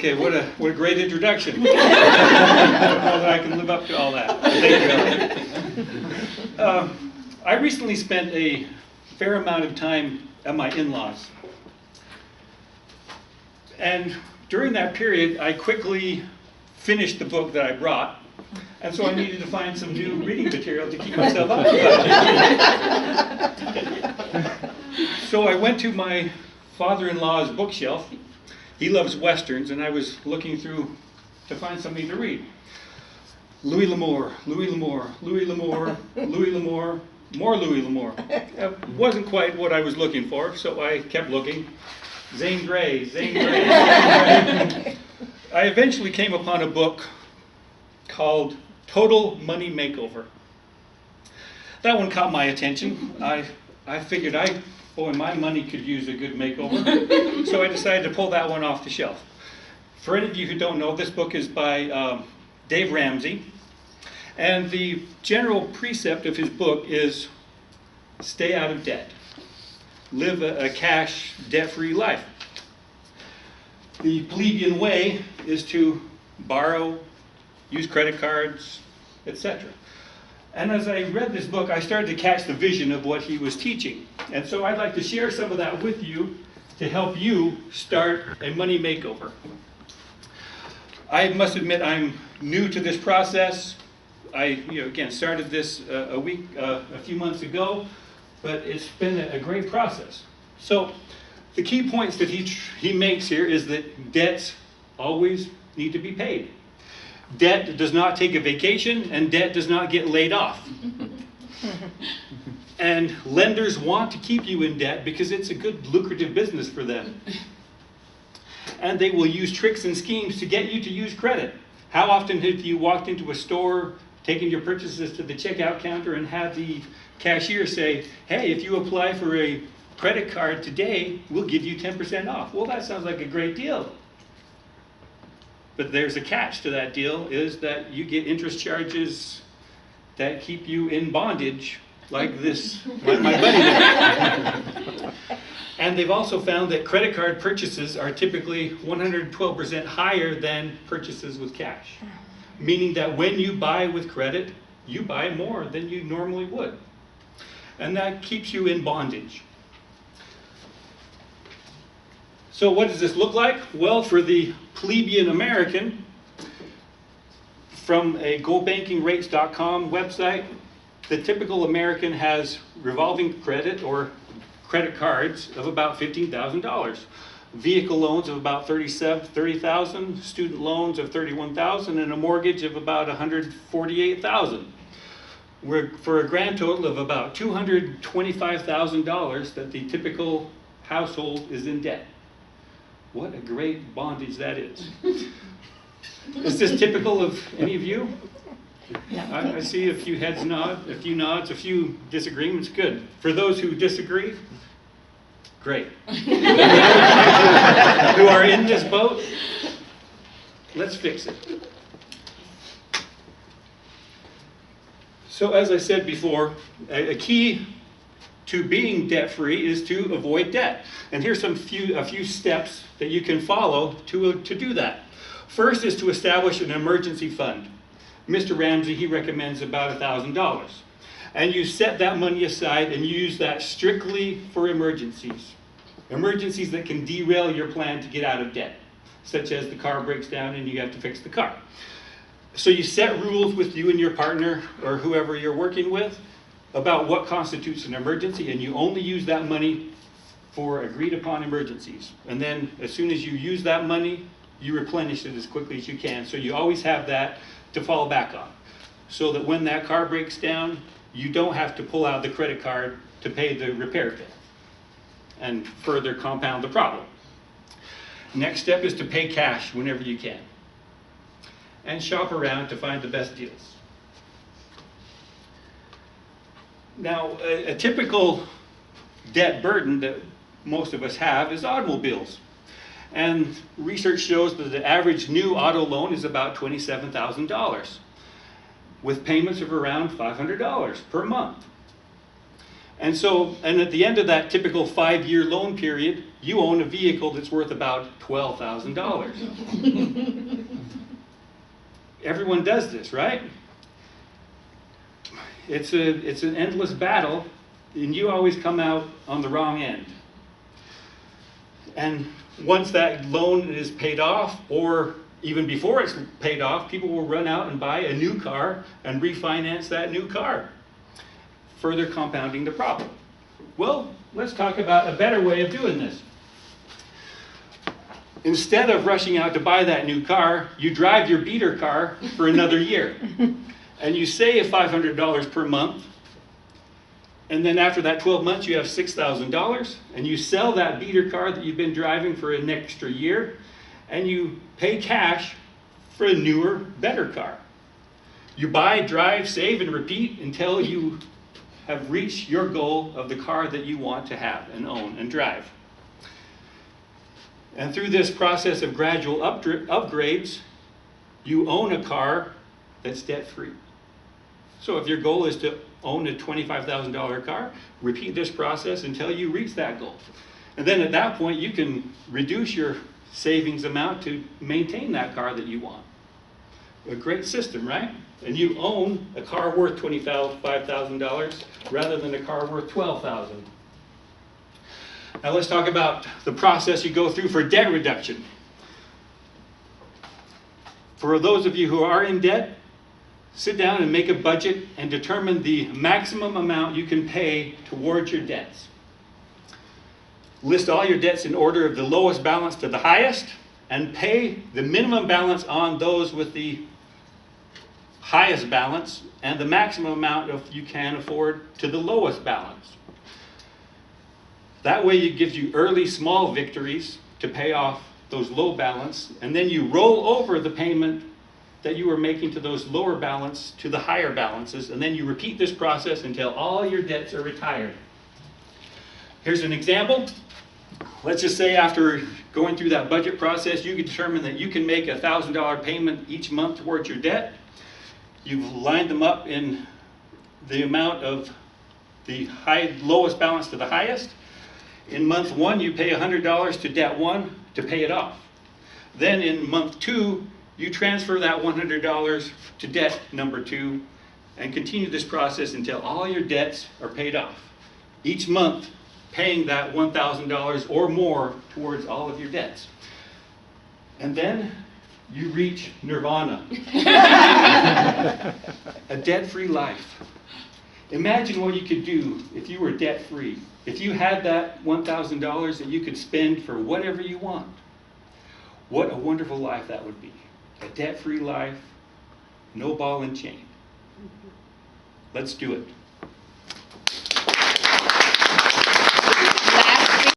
Okay, what a great introduction. I don't know that I can live up to all that. Thank you, Ellen. I recently spent a fair amount of time at my in-laws. And during that period, I quickly finished the book that I brought. And so I needed to find some new reading material to keep myself occupied. So I went to my father-in-law's bookshelf. He loves Westerns, and I was looking through to find something to read. Louis L'Amour, Louis L'Amour, Louis L'Amour, Louis L'Amour, more Louis L'Amour. It wasn't quite what I was looking for, so I kept looking. Zane Grey, Zane Grey, Zane Grey. I eventually came upon a book called Total Money Makeover. That one caught my attention. I figured my money could use a good makeover. So I decided to pull that one off the shelf. For any of you who don't know, this book is by Dave Ramsey. And the general precept of his book is stay out of debt. Live a cash, debt-free life. The plebeian way is to borrow, use credit cards, etc. And as I read this book, I started to catch the vision of what he was teaching. And so I'd like to share some of that with you to help you start a money makeover. I must admit I'm new to this process. I again started this a few months ago, but it's been a great process. So the key points that he makes here is that debts always need to be paid. Debt does not take a vacation, and debt does not get laid off. And lenders want to keep you in debt because it's a good lucrative business for them. And they will use tricks and schemes to get you to use credit. How often have you walked into a store, taken your purchases to the checkout counter, and had the cashier say, hey, if you apply for a credit card today, we'll give you 10% off. Well, that sounds like a great deal. But there's a catch to that deal, is that you get interest charges that keep you in bondage, like this, like my buddy did. And they've also found that credit card purchases are typically 112% higher than purchases with cash. Meaning that when you buy with credit, you buy more than you normally would. And that keeps you in bondage. So what does this look like? Well, for the plebeian American, from a GoBankingRates.com website, the typical American has revolving credit or credit cards of about $15,000. Vehicle loans of about $30,000, student loans of $31,000, and a mortgage of about $148,000. For a grand total of about $225,000 that the typical household is in debt. What a great bondage that is. Is this typical of any of you? No. I see a few heads nod, a few nods, a few disagreements. Good. For those who disagree, great. Who are in this boat, let's fix it. So as I said before, a key to being debt-free is to avoid debt. And here's a few steps that you can follow to do that. First is to establish an emergency fund. Mr. Ramsey, he recommends about $1,000. And you set that money aside and you use that strictly for emergencies. Emergencies that can derail your plan to get out of debt, such as the car breaks down and you have to fix the car. So you set rules with you and your partner or whoever you're working with about what constitutes an emergency, and you only use that money for agreed upon emergencies. And then as soon as you use that money, you replenish it as quickly as you can. So you always have that to fall back on. So that when that car breaks down, you don't have to pull out the credit card to pay the repair bill and further compound the problem. Next step is to pay cash whenever you can. And shop around to find the best deals. Now, a typical debt burden that most of us have is automobiles. And research shows that the average new auto loan is about $27,000, with payments of around $500 per month. And at the end of that typical 5-year loan period, you own a vehicle that's worth about $12,000. Everyone does this, right? It's an endless battle, and you always come out on the wrong end. And once that loan is paid off, or even before it's paid off, people will run out and buy a new car and refinance that new car, further compounding the problem. Well, let's talk about a better way of doing this. Instead of rushing out to buy that new car, you drive your beater car for another year. And you save $500 per month. And then after that 12 months, you have $6,000. And you sell that beater car that you've been driving for an extra year. And you pay cash for a newer, better car. You buy, drive, save, and repeat until you have reached your goal of the car that you want to have and own and drive. And through this process of gradual upgrades, you own a car that's debt-free. So if your goal is to own a $25,000 car, repeat this process until you reach that goal. And then at that point, you can reduce your savings amount to maintain that car that you want. A great system, right? And you own a car worth $25,000 rather than a car worth $12,000. Now let's talk about the process you go through for debt reduction. For those of you who are in debt, sit down and make a budget and determine the maximum amount you can pay towards your debts. List all your debts in order of the lowest balance to the highest, and pay the minimum balance on those with the highest balance and the maximum amount you can afford to the lowest balance. That way it gives you early small victories to pay off those low balance, and then you roll over the payment that you were making to those lower balance to the higher balances, and then you repeat this process until all your debts are retired. Here's an example. Let's just say after going through that budget process, you can determine that you can make a $1,000 payment each month towards your debt. You've lined them up in the amount of the lowest balance to the highest. In month 1, you pay $100 to debt 1 to pay it off. Then in month 2, you transfer that $100 to debt number 2 and continue this process until all your debts are paid off. Each month, paying that $1,000 or more towards all of your debts. And then you reach nirvana. A debt-free life. Imagine what you could do if you were debt-free. If you had that $1,000 that you could spend for whatever you want. What a wonderful life that would be. A debt-free life, no ball and chain. Let's do it.